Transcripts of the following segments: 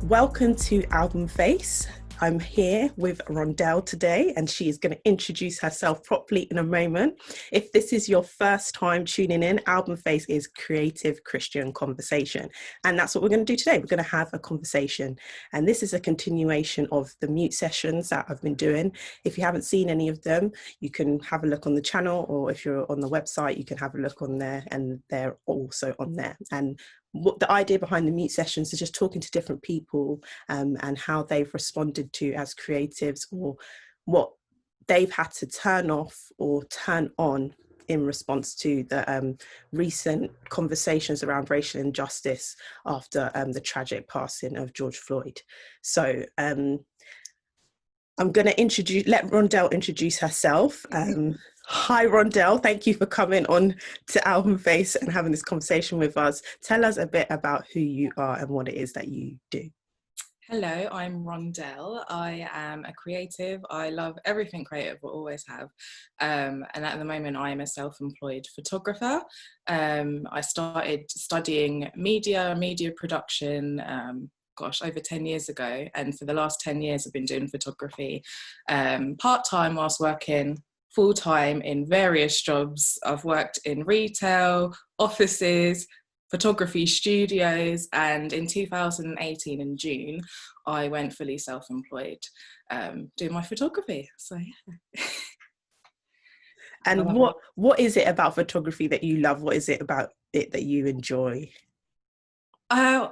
Welcome to AlbumFace. I'm here with Rhondell today, and she is going to introduce herself properly in a moment. If this is your first time tuning in, AlbumFace is creative Christian conversation. And that's what we're going to do today. We're going to have a conversation. And this is a continuation of the mute sessions that I've been doing. If you haven't seen any of them, you can have a look on the channel, or if you're on the website, you can have a look on there, and they're also on there. And what the idea behind the mute sessions is just talking to different people and how they've responded to as creatives, or what they've had to turn off or turn on in response to the recent conversations around racial injustice after the tragic passing of George Floyd. So I'm going to let Rhondell introduce herself. Hi, Rhondell. Thank you for coming on to AlbumFace and having this conversation with us. Tell us a bit about who you are and what it is that you do. Hello, I'm Rhondell. I am a creative. I love everything creative, will always have. And at the moment, I am a self-employed photographer. I started studying media production, over 10 years ago. And for the last 10 years, I've been doing photography part-time whilst working full-time in various jobs. I've worked in retail, offices, photography studios, and in 2018 in June, I went fully self-employed doing my photography. So yeah. And what is it about photography that you love? What is it about it that you enjoy? I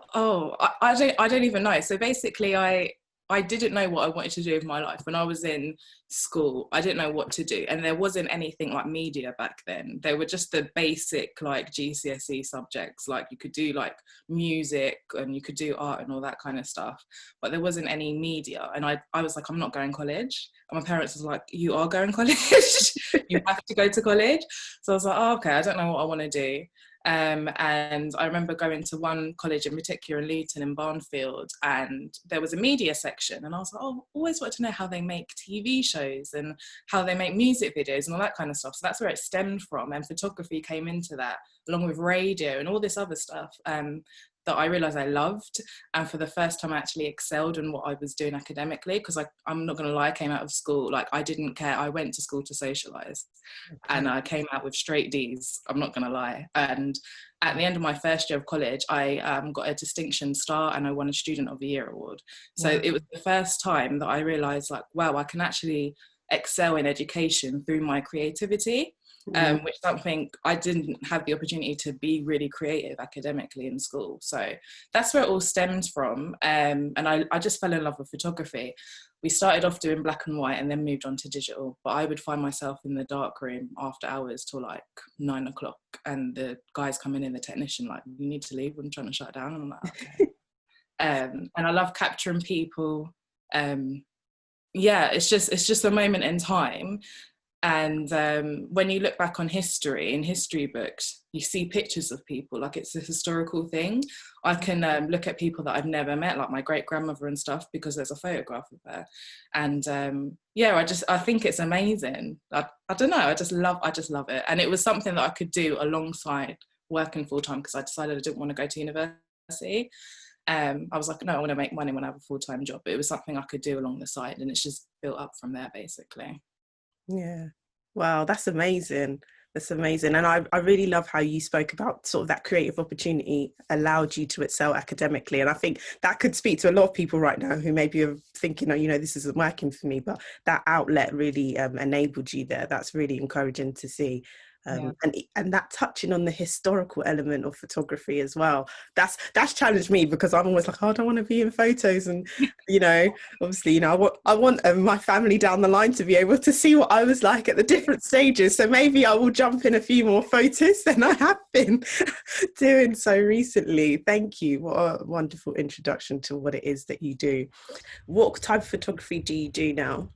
don't even know. So basically, I didn't know what I wanted to do with my life. When I was in school, I didn't know what to do. And there wasn't anything like media back then. There were just the basic like GCSE subjects. Like you could do like music and you could do art and all that kind of stuff. But there wasn't any media. And I was like, I'm not going to college. And my parents was like, you are going to college? You have to go to college. So I was like, oh, okay, I don't know what I want to do. And I remember going to one college in particular in Luton in Barnfield, and there was a media section, and I was like, oh, always wanted to know how they make TV shows and how they make music videos and all that kind of stuff. So that's where it stemmed from, and photography came into that, along with radio and all this other stuff that I realised I loved. And for the first time I actually excelled in what I was doing academically, because I'm not going to lie, I came out of school, like I didn't care. I went to school to socialise, and I came out with straight D's, I'm not going to lie. And at the end of my first year of college, I got a distinction star and I won a Student of the Year award. So it was the first time that I realised, like, wow, I can actually excel in education through my creativity. Which is something I didn't have the opportunity to be really creative academically in school. So that's where it all stemmed from. And I just fell in love with photography. We started off doing black and white and then moved on to digital. But I would find myself in the dark room after hours till like 9 o'clock. And the guys coming in, the technician, like, you need to leave, I'm trying to shut down. And I'm like, okay. And I love capturing people. It's just a moment in time. And when you look back on history, in history books, you see pictures of people, like it's a historical thing. I can look at people that I've never met, like my great-grandmother and stuff, because there's a photograph of her. And I think it's amazing. I don't know, I just love it. And it was something that I could do alongside working full-time, because I decided I didn't want to go to university. I was like, no, I want to make money when I have a full-time job. But it was something I could do along the side, and it's just built up from there, basically. Yeah. Wow, that's amazing. That's amazing. And I really love how you spoke about sort of that creative opportunity allowed you to excel academically. And I think that could speak to a lot of people right now who maybe are thinking, oh, this isn't working for me, but that outlet really enabled you there. That's really encouraging to see. And that touching on the historical element of photography as well, that's challenged me, because I'm always like, oh, I don't want to be in photos, and obviously I want my family down the line to be able to see what I was like at the different stages, so maybe I will jump in a few more photos than I have been doing so recently. Thank you. What a wonderful introduction to what it is that you do. What type of photography do you do now?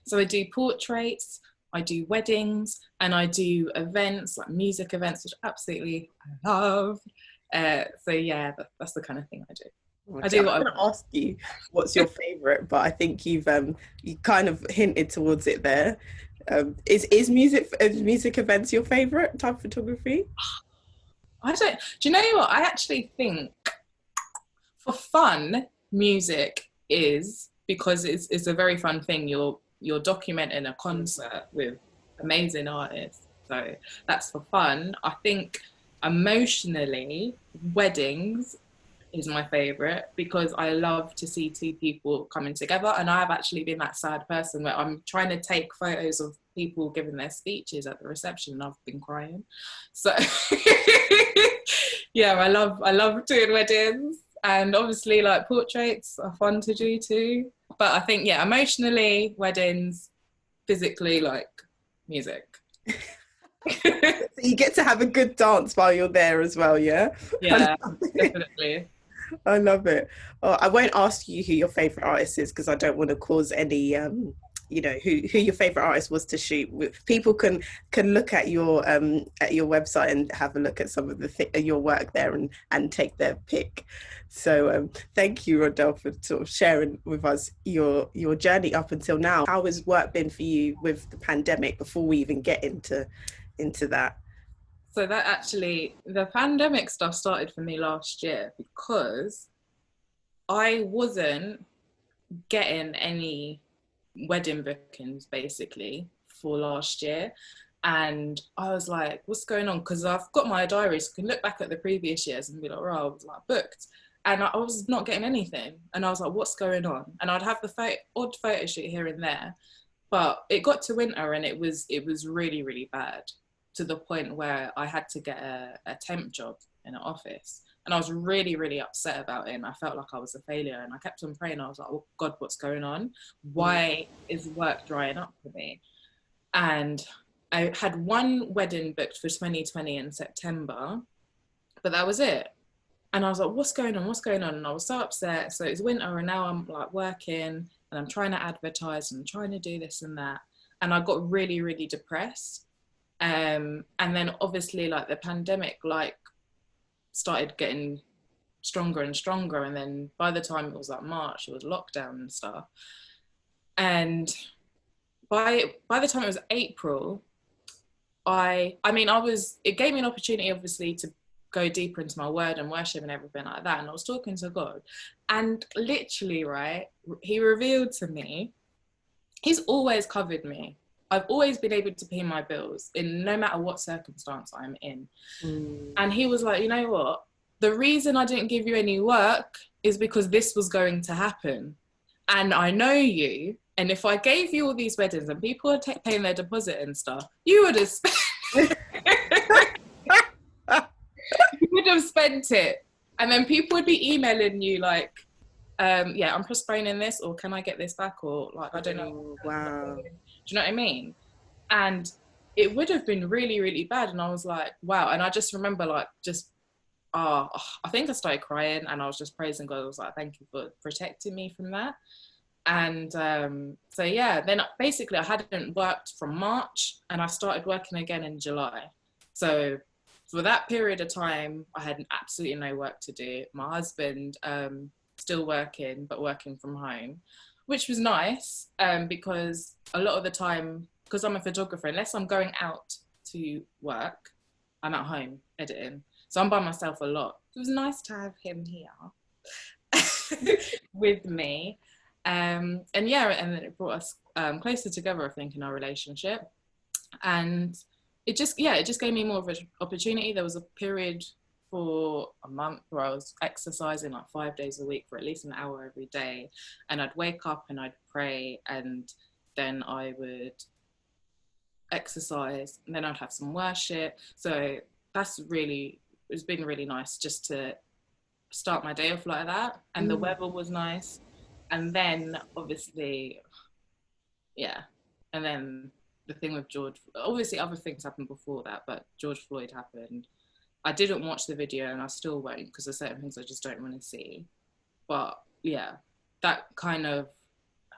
So I do portraits, I do weddings, and I do events, like music events, which absolutely I love. So yeah, that's the kind of thing I do. Okay. I do what I'm going to ask you what's your favourite, but I think you kind of hinted towards it there. Is music events your favourite type of photography? Do you know what? I actually think for fun, music is, because it's a very fun thing. You're documenting a concert with amazing artists, so that's for fun. I think emotionally, weddings is my favorite because I love to see two people coming together. And I've actually been that sad person where I'm trying to take photos of people giving their speeches at the reception and I've been crying. So yeah, I love doing weddings, and obviously like portraits are fun to do too. But I think, yeah, emotionally, weddings, physically, like music. So you get to have a good dance while you're there as well, yeah? Yeah, definitely. I love it. I won't ask you who your favorite artist is because I don't want to cause any, who your favorite artist was to shoot with. People can look at your website and have a look at some of your work there and take their pick. So thank you, Rhondell, for sort of sharing with us your journey up until now. How has work been for you with the pandemic before we even get into that? So that actually, the pandemic stuff started for me last year because I wasn't getting any wedding bookings basically for last year. And I was like, what's going on? Because I've got my diary, so I can look back at the previous years and be like, oh, I was like booked. And I was not getting anything. And I was like, what's going on? And I'd have the odd photo shoot here and there. But it got to winter and it was really, really bad, to the point where I had to get a temp job in an office. And I was really, really upset about it. And I felt like I was a failure. And I kept on praying. I was like, oh God, what's going on? Why is work drying up for me? And I had one wedding booked for 2020 in September, but that was it. And I was like, what's going on? What's going on? And I was so upset. So it's winter and now I'm like working and I'm trying to advertise and trying to do this and that. And I got really, really depressed. And then obviously like the pandemic like started getting stronger and stronger, and then by the time it was like March, it was lockdown and stuff. And by the time it was April, it gave me an opportunity obviously to go deeper into my word and worship and everything like that. And I was talking to God, and literally, right, he revealed to me, he's always covered me. I've always been able to pay my bills in no matter what circumstance I'm in. And he was like, you know what? The reason I didn't give you any work is because this was going to happen. And I know you. And if I gave you all these weddings and people were paying their deposit and stuff, you would have you would have spent it. And then people would be emailing you like, yeah, I'm postponing this, or can I get this back? Or like, I don't know. Wow. Do you know what I mean? And it would have been really, really bad. And I was like, wow. And I just remember like, I think I started crying and I was just praising God. I was like, thank you for protecting me from that. And so, yeah, then basically I hadn't worked from March and I started working again in July. So for that period of time, I had absolutely no work to do. My husband, still working, but working from home, which was nice because a lot of the time, because I'm a photographer, unless I'm going out to work, I'm at home editing. So I'm by myself a lot. It was nice to have him here with me. And yeah, and then it brought us closer together, I think, in our relationship. And it just gave me more of an opportunity. There was a period for a month where I was exercising like 5 days a week for at least an hour every day. And I'd wake up and I'd pray, and then I would exercise, and then I'd have some worship. So it's been really nice just to start my day off like that. And the weather was nice. And then obviously, yeah. And then the thing with George, obviously other things happened before that, but George Floyd happened. I didn't watch the video and I still won't, because there's certain things I just don't want to see. But yeah, that kind of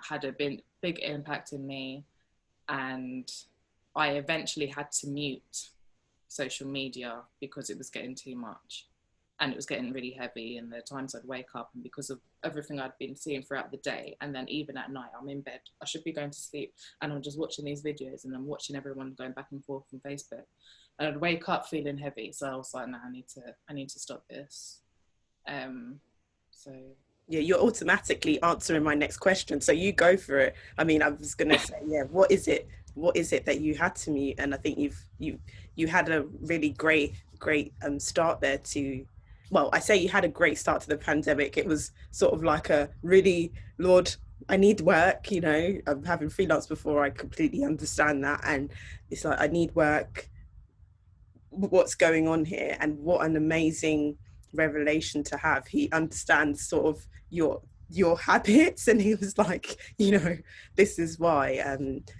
had a big impact in me. And I eventually had to mute social media because it was getting too much. And it was getting really heavy, and the times I'd wake up, and because of everything I'd been seeing throughout the day, and then even at night, I'm in bed, I should be going to sleep, and I'm just watching these videos, and I'm watching everyone going back and forth on Facebook, and I'd wake up feeling heavy. So I was like, no, I need to stop this. So Yeah, you're automatically answering my next question. So you go for it. I mean, I was gonna say, yeah, what is it? What is it that you had to mute? And I think you had a really great start there to, well, I say you had a great start to the pandemic. It was sort of like a really, Lord, I need work, you know. I'm having freelance before, I completely understand that. And it's like I need work, what's going on here, and what an amazing revelation to have. He understands sort of your habits, and he was like, you know, this is why.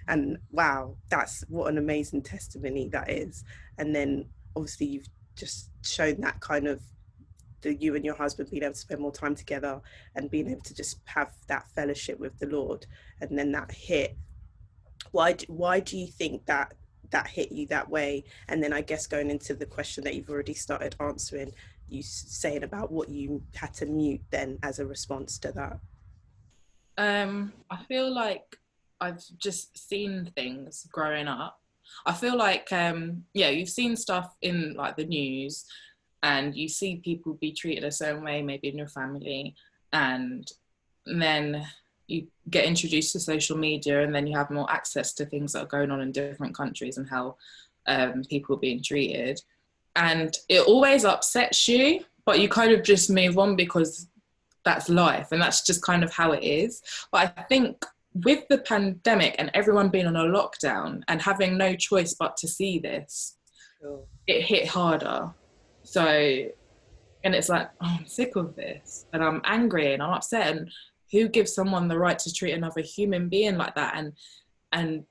And wow, that's what an amazing testimony that is. And then obviously you've just shown that kind of, the you and your husband being able to spend more time together and being able to just have that fellowship with the Lord. And then that hit, why do you think that that hit you that way? And then I guess going into the question that you've already started answering, you saying about what you had to mute then as a response to that. I feel like I've just seen things growing up. I feel like yeah, you've seen stuff in like the news, and you see people be treated a certain way, maybe in your family, and then you get introduced to social media, and then you have more access to things that are going on in different countries and how people are being treated. And it always upsets you, but you kind of just move on because that's life and that's just kind of how it is. But I think with the pandemic and everyone being on a lockdown and having no choice but to see this, Sure. it hit harder. So, and it's like, oh, I'm sick of this and I'm angry and I'm upset, and who gives someone the right to treat another human being like that? And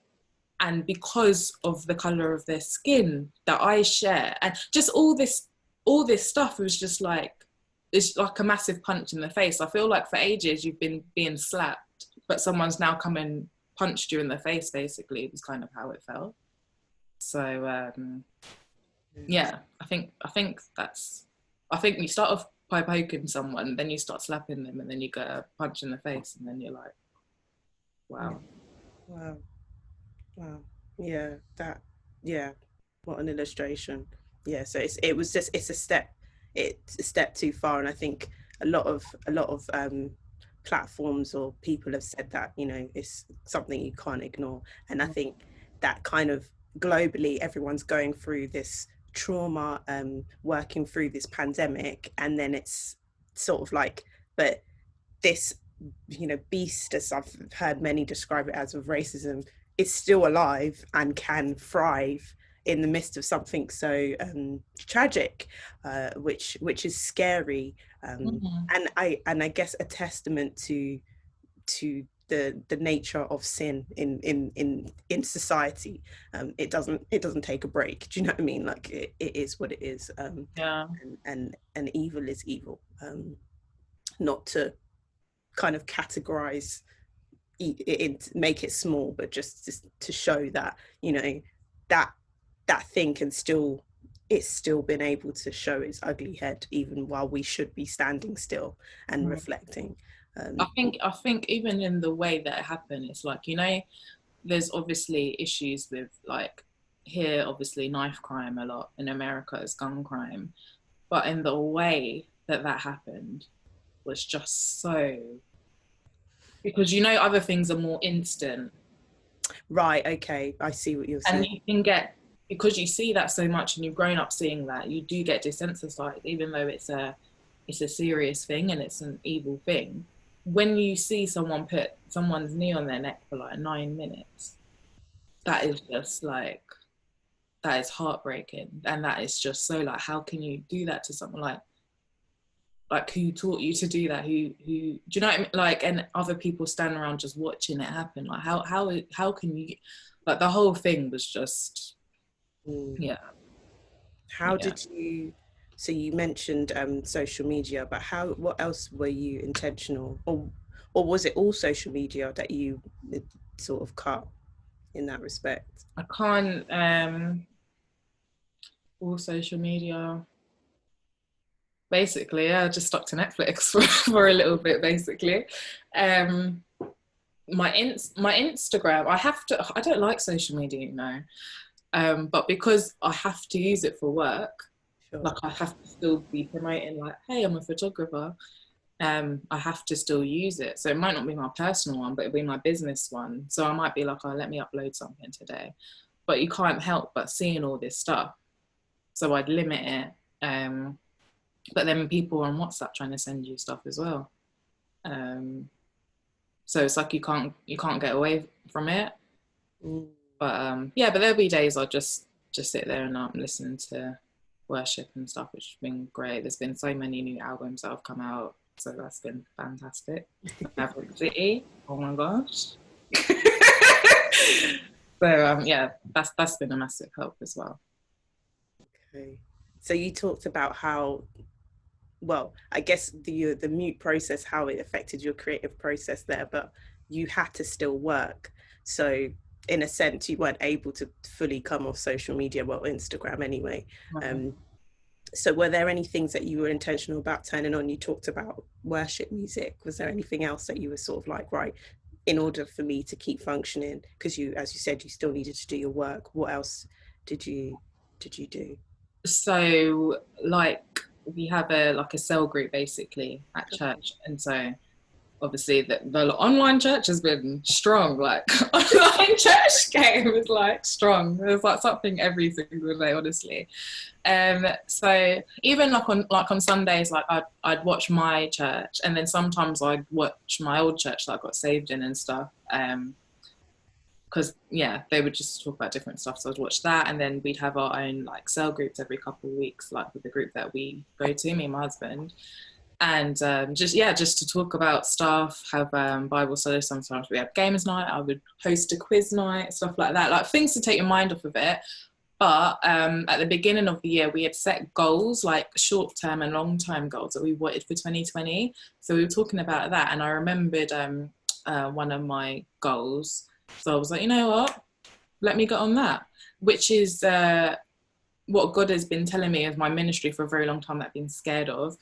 and because of the color of their skin that I share, and just all this stuff was just like, it's like a massive punch in the face. I feel like for ages you've been being slapped, but someone's now come and punched you in the face, basically. It was kind of how it felt. So yeah, I think you start off by poking someone, then you start slapping them, and then you get a punch in the face, and then you're like, wow. Wow. Wow. Yeah, that, yeah, what an illustration. Yeah, so it was just, it's a step too far. And I think a lot of platforms or people have said that, you know, it's something you can't ignore. And I think that kind of globally everyone's going through this trauma, working through this pandemic, and then it's sort of like, but this, you know, beast, as I've heard many describe it as, of racism, is still alive and can thrive in the midst of something so tragic, which is scary, and I guess a testament to the nature of sin in society. It doesn't take a break. Do you know what I mean? Like it is what it is. Yeah. And evil is evil. Not to kind of categorize it, make it small, but just to show that, you know, that thing can still, it's still been able to show its ugly head even while we should be standing still and reflecting. I think even in the way that it happened, it's like, you know, there's obviously issues with, like, here obviously knife crime a lot, in America it's gun crime, but in the way that that happened was just so, because you know other things are more instant. Right, okay, I see what you're saying. And you can get, because you see that so much and you've grown up seeing that, you do get desensitized, even though it's a serious thing and it's an evil thing. When you see someone put someone's knee on their neck for like 9 minutes, that is just like, that is heartbreaking. And that is just so, like, how can you do that to someone? Like who taught you to do that? Who do you know what I mean? Like, and other people standing around just watching it happen. Like how can you, like, the whole thing was just, yeah. How did you, so you mentioned social media, but what else were you intentional, or was it all social media that you sort of cut in that respect? I can't all social media. Basically, yeah, I just stuck to Netflix for a little bit, basically. My Instagram, I don't like social media, you know. But because I have to use it for work, Sure. like I have to still be promoting, like, hey, I'm a photographer. I have to still use it. So it might not be my personal one, but it'll be my business one. So I might be like, oh, let me upload something today. But you can't help but seeing all this stuff. So I'd limit it. But then people on WhatsApp trying to send you stuff as well. So it's like you can't get away from it. But yeah, but there'll be days I'll just sit there and I'm listening to worship and stuff, which has been great. There's been so many new albums that have come out, so that's been fantastic. Maverick City, oh my gosh. So yeah, that's been a massive help as well. Okay, so you talked about how, well, I guess the mute process, how it affected your creative process there, but you had to still work. So in a sense, you weren't able to fully come off social media, well, Instagram anyway. So were there any things that you were intentional about turning on? You talked about worship music. Was there anything else that you were sort of like, right, in order for me to keep functioning, because you, as you said, you still needed to do your work, what else did you do? So like we have a cell group basically at church, and so obviously the online church has been strong. Like online church game is like strong. There's like something every single day, honestly. So even like on Sundays, like I'd watch my church, and then sometimes I'd watch my old church that I got saved in and stuff. Because yeah, they would just talk about different stuff, so I'd watch that, and then we'd have our own like cell groups every couple of weeks, like with the group that we go to, me and my husband, and just to talk about stuff, have Bible study. Sometimes we have games night. I would host a quiz night, stuff like that, like things to take your mind off of it. But at the beginning of the year, we had set goals, like short-term and long-term goals that we wanted for 2020. So we were talking about that, and I remembered one of my goals. So I was like, you know what? Let me get on that, which is what God has been telling me of my ministry for a very long time that I've been scared of,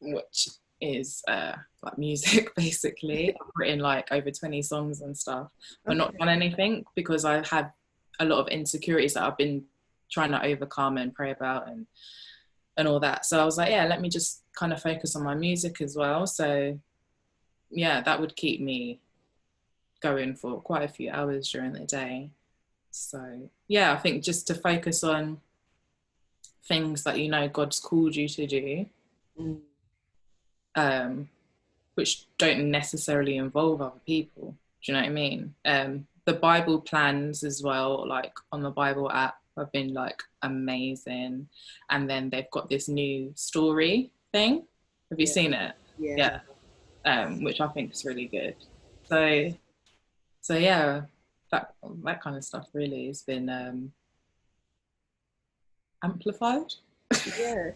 which is like music, basically. I've written like over 20 songs and stuff, but not done anything because I have a lot of insecurities that I've been trying to overcome and pray about and all that. So I was like, yeah, let me just kind of focus on my music as well. So yeah, that would keep me going for quite a few hours during the day. So yeah, I think just to focus on things that you know God's called you to do, which don't necessarily involve other people. Do you know what I mean? The Bible plans as well, like on the Bible app, have been like amazing. And then they've got this new story thing. Have you seen it? Yeah. Which I think is really good. So yeah, that kind of stuff really has been amplified. Yeah.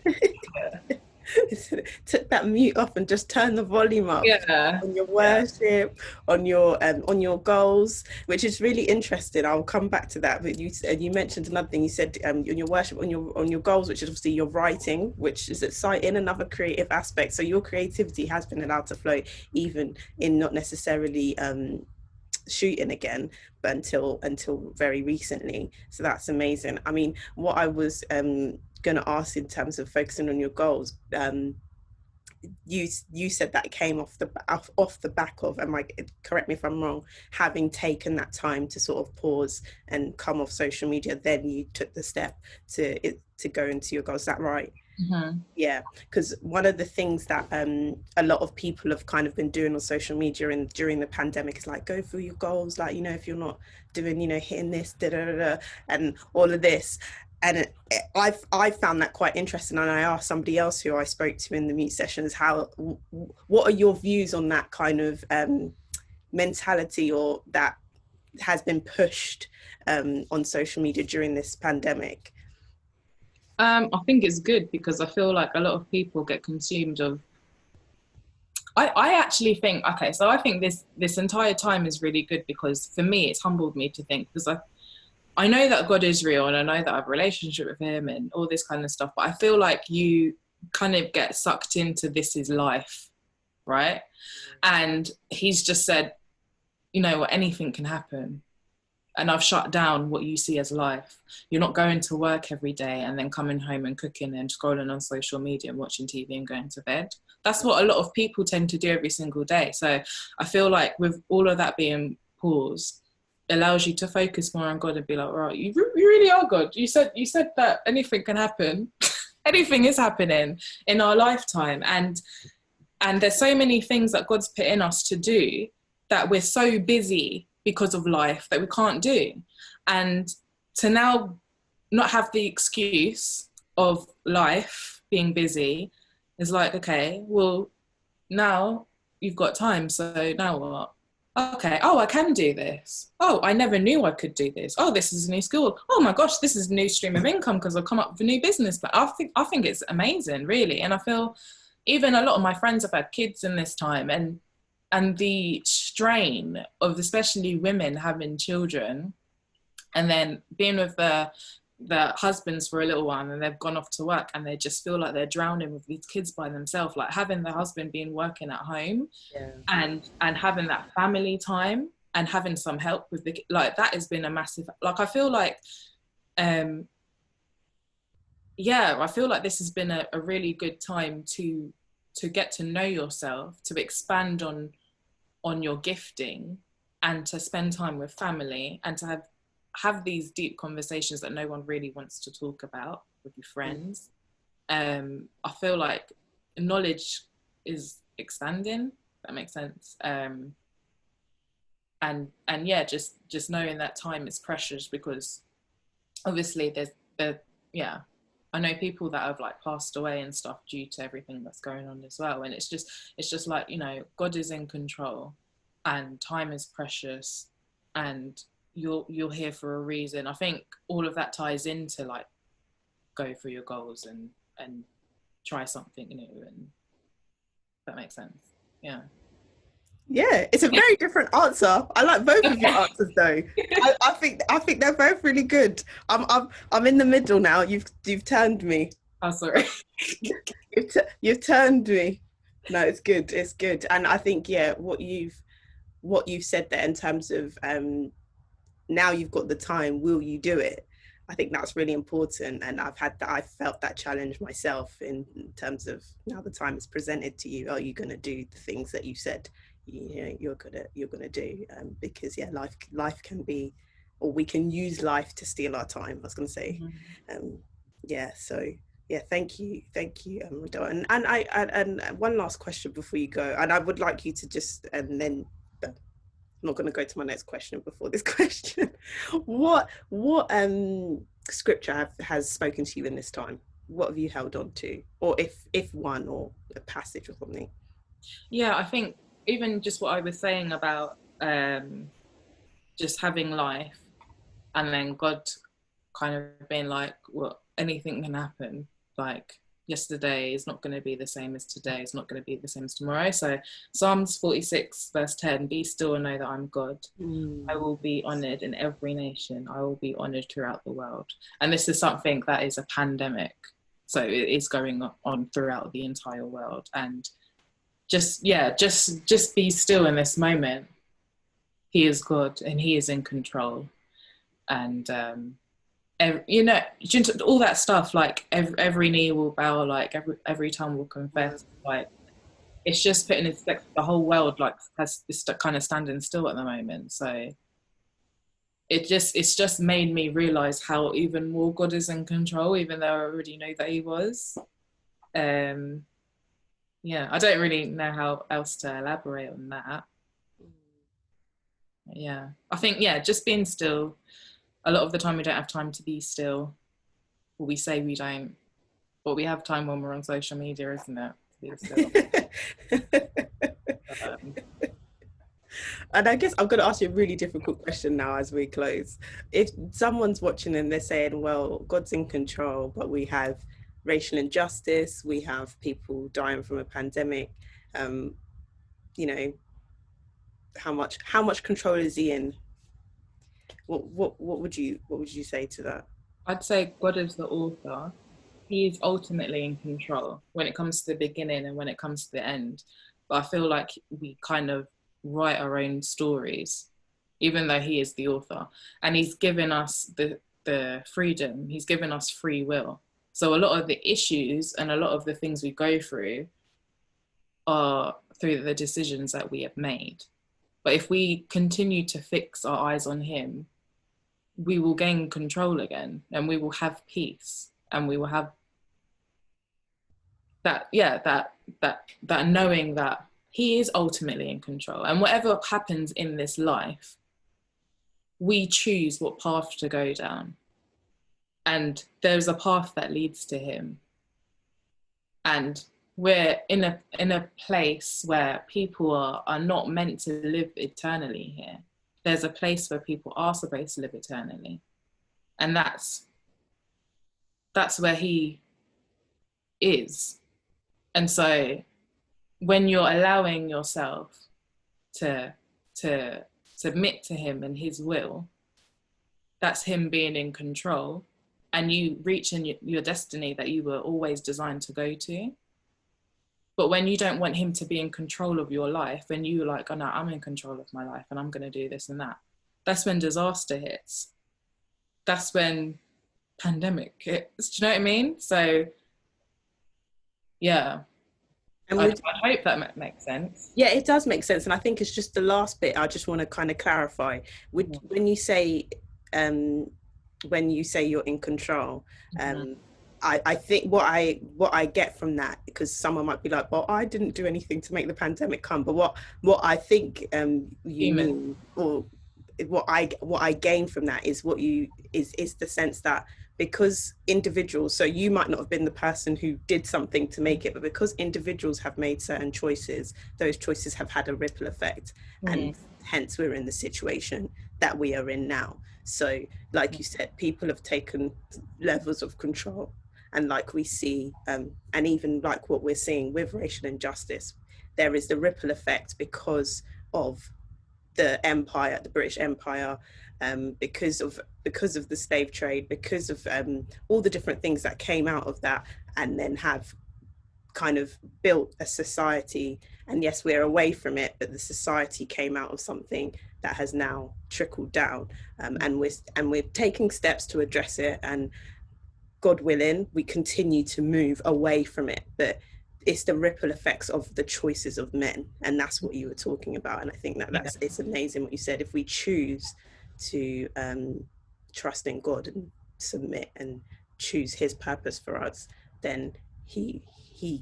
Took that mute off and just turn the volume up on your worship, on your goals, which is really interesting. I'll come back to that. But you mentioned another thing. You said on your worship, on your goals, which is obviously your writing, which is exciting, another creative aspect. So your creativity has been allowed to flow even in not necessarily shooting again, but until very recently. So that's amazing. I mean, what I was going to ask in terms of focusing on your goals, you said that came off the back of, and like, correct me if I'm wrong, having taken that time to sort of pause and come off social media, then you took the step to go into your goals. Is that right? Mm-hmm. Yeah, because one of the things that a lot of people have kind of been doing on social media and during the pandemic is like, go for your goals, like, you know, if you're not doing, you know, hitting this and all of this. And I found that quite interesting, and I asked somebody else who I spoke to in the mute sessions, what are your views on that kind of mentality, or that has been pushed on social media during this pandemic? I think it's good because I feel like a lot of people get consumed of. I actually think, okay, so I think this entire time is really good because for me it's humbled me to think, because I know that God is real and I know that I have a relationship with him and all this kind of stuff, but I feel like you kind of get sucked into this is life, right? And he's just said, you know what, anything can happen. and I've shut down what you see as life. You're not going to work every day and then coming home and cooking and scrolling on social media and watching TV and going to bed. That's what a lot of people tend to do every single day. So I feel like with all of that being paused, it allows you to focus more on God and be like, right, you really are God. You said that anything can happen. Anything is happening in our lifetime. And there's so many things that God's put in us to do that we're so busy because of life that we can't do. And to now not have the excuse of life being busy is like, okay, well, now you've got time, so now what? Okay, oh, I can do this. Oh, I never knew I could do this. Oh, this is a new skill. Oh my gosh, this is a new stream of income because I've come up with a new business. But I think it's amazing, really. And I feel even a lot of my friends have had kids in this time, and the strain of especially women having children and then being with the husbands for a little while and they've gone off to work and they just feel like they're drowning with these kids by themselves, like having the husband being working at home, and having that family time and having some help with the, like, that has been a massive, like, I feel like I feel like this has been a really good time to get to know yourself, to expand on your gifting, and to spend time with family, and to have these deep conversations that no one really wants to talk about with your friends. I feel like knowledge is expanding, if that makes sense. And yeah, just knowing that time is precious, because obviously I know people that have like passed away and stuff due to everything that's going on as well. And it's just like, you know, God is in control and time is precious and you're here for a reason. I think all of that ties into like go for your goals and try something new, and that makes sense. Yeah. Yeah, it's a very different answer. I like both of your answers though. I think they're both really good. I'm in the middle now. You've turned me. Oh, sorry. You've turned me. No, it's good. It's good. And I think, yeah, what you've said there in terms of now you've got the time, will you do it? I think that's really important. And I felt that challenge myself in terms of now the time is presented to you. Are you going to do the things that you said you're gonna do? Because yeah, life can be, or we can use life to steal our time, I was gonna say. So yeah, thank you, Rhondell. And one last question before you go, and I would like you to just, and then I'm not going to go to my next question before this question. what scripture has spoken to you in this time? What have you held on to, or if one, or a passage or something? Yeah, I think even just what I was saying about just having life, and then God kind of being like, well, anything can happen. Like yesterday is not going to be the same as today. It's not going to be the same as tomorrow. So Psalms 46 verse 10, be still and know that I'm God. I will be honoured in every nation. I will be honoured throughout the world. And this is something that is a pandemic. So it is going on throughout the entire world. And just be still in this moment. He is God and he is in control. And all that stuff, like every knee will bow, like every tongue will confess. Like it's just putting in perspective, the whole world like has this kind of standing still at the moment. So it's just made me realize how even more God is in control, even though I already know that he was. I don't really know how else to elaborate on that. Yeah, I think, just being still. A lot of the time we don't have time to be still. Well, we say we don't, but we have time when we're on social media, isn't it? To be still. And I guess I'm going to ask you a really difficult question now as we close. If someone's watching and they're saying, well, God's in control, but we have racial injustice, we have people dying from a pandemic, how much control is he in? What would you say to that? I'd say God is the author. He is ultimately in control when it comes to the beginning and when it comes to the end. But I feel like we kind of write our own stories. even though he is the author. And he's given us the freedom, he's given us free will. So a lot of the issues and a lot of the things we go through are through the decisions that we have made. But if we continue to fix our eyes on him, we will gain control again, and we will have peace, and we will have that, yeah, that knowing that he is ultimately in control. And whatever happens in this life, we choose what path to go down. And there's a path that leads to him. And we're in a place where people are not meant to live eternally here. There's a place where people are supposed to live eternally. And that's where he is. And so when you're allowing yourself to submit to him and his will, that's him being in control, and you reaching your destiny that you were always designed to go to. But when you don't want him to be in control of your life, and you're like, oh no, I'm in control of my life and I'm going to do this and that, that's when disaster hits. That's when pandemic hits. Do you know what I mean? So, yeah. And I hope that makes sense. Yeah, it does make sense. And I think it's just the last bit I just want to kind of clarify. When you say you're in control, I think what I get from that, because someone might be like, well, I didn't do anything to make the pandemic come, but what I think you mean, or what I gain from that is is the sense that because individuals, so you might not have been the person who did something to make it, but because individuals have made certain choices, those choices have had a ripple effect, and hence we're in the situation that we are in now. So like you said, people have taken levels of control, and like we see, and even like what we're seeing with racial injustice, there is the ripple effect because of the empire, the British Empire, because of the slave trade, because of all the different things that came out of that, and then have kind of built a society. And yes, we're away from it, but the society came out of something that has now trickled down, and we're taking steps to address it, and God willing, we continue to move away from it. But it's the ripple effects of the choices of men, and that's what you were talking about. And I think that it's amazing what you said. If we choose to trust in God and submit and choose his purpose for us, then he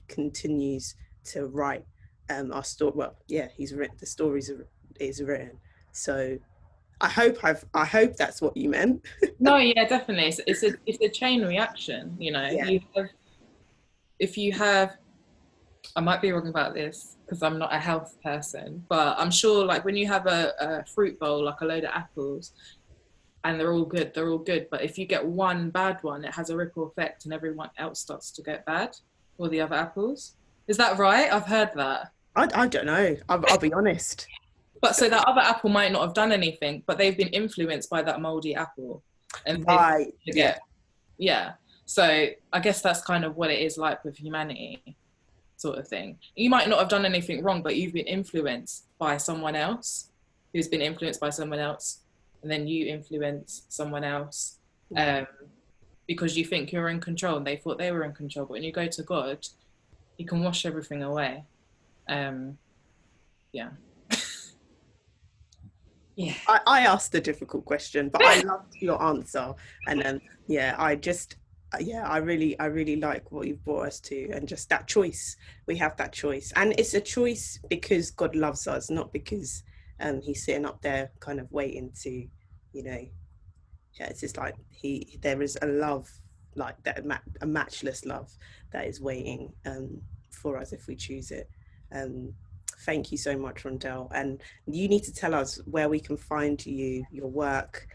continues to write our story. Well, yeah, he's written the stories is written. So I hope that's what you meant. No, yeah, definitely. It's a chain reaction, you know. Yeah. If you have, I might be wrong about this because I'm not a health person, but I'm sure like when you have a fruit bowl, like a load of apples, and they're all good, but if you get one bad one, it has a ripple effect and everyone else starts to get bad, or the other apples. Is that right? I've heard that. I don't know. I'll be honest. But so that other apple might not have done anything, but they've been influenced by that moldy apple. And right. Yeah. So I guess that's kind of what it is like with humanity, sort of thing. You might not have done anything wrong, but you've been influenced by someone else who's been influenced by someone else. And then you influence someone else because you think you're in control, and they thought they were in control. But when you go to God, he can wash everything away. Yeah. Yeah. I asked a difficult question, but I loved your answer. And I really like what you've brought us to, and just that choice. We have that choice, and it's a choice because God loves us, not because he's sitting up there kind of waiting to, you know, yeah, it's just like there is a love like that, a matchless love that is waiting for us if we choose it. Thank you so much, Rhondell. And you need to tell us where we can find you, your work,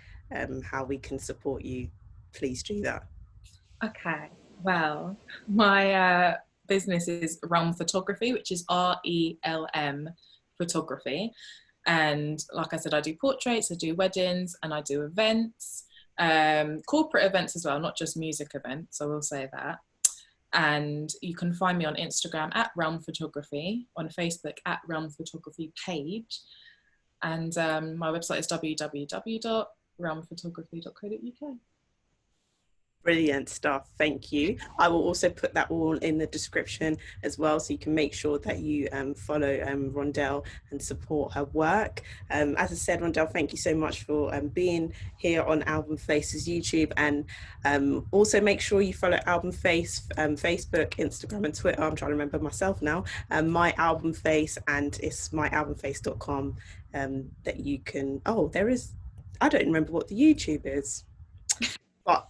how we can support you. Please do that. Okay. Well, my business is Realm Photography, which is RELM Photography. And like I said, I do portraits, I do weddings, and I do events, corporate events as well, not just music events, I will say that. And you can find me on Instagram at Realm Photography, on Facebook at Realm Photography page. And my website is www.realmphotography.co.uk. Brilliant stuff. Thank you. I will also put that all in the description as well, so you can make sure that you follow Rhondell and support her work. As I said, Rhondell, thank you so much for being here on AlbumFace's YouTube, and also make sure you follow AlbumFace, Facebook, Instagram and Twitter. I'm trying to remember myself now. MyAlbumFace, and it's myalbumface.com that you can, I don't remember what the YouTube is, but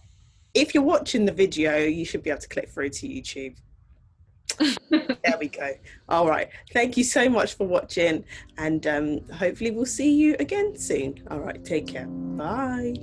if you're watching the video, you should be able to click through to YouTube. There we go. All right. Thank you so much for watching, and hopefully we'll see you again soon. All right. Take care. Bye.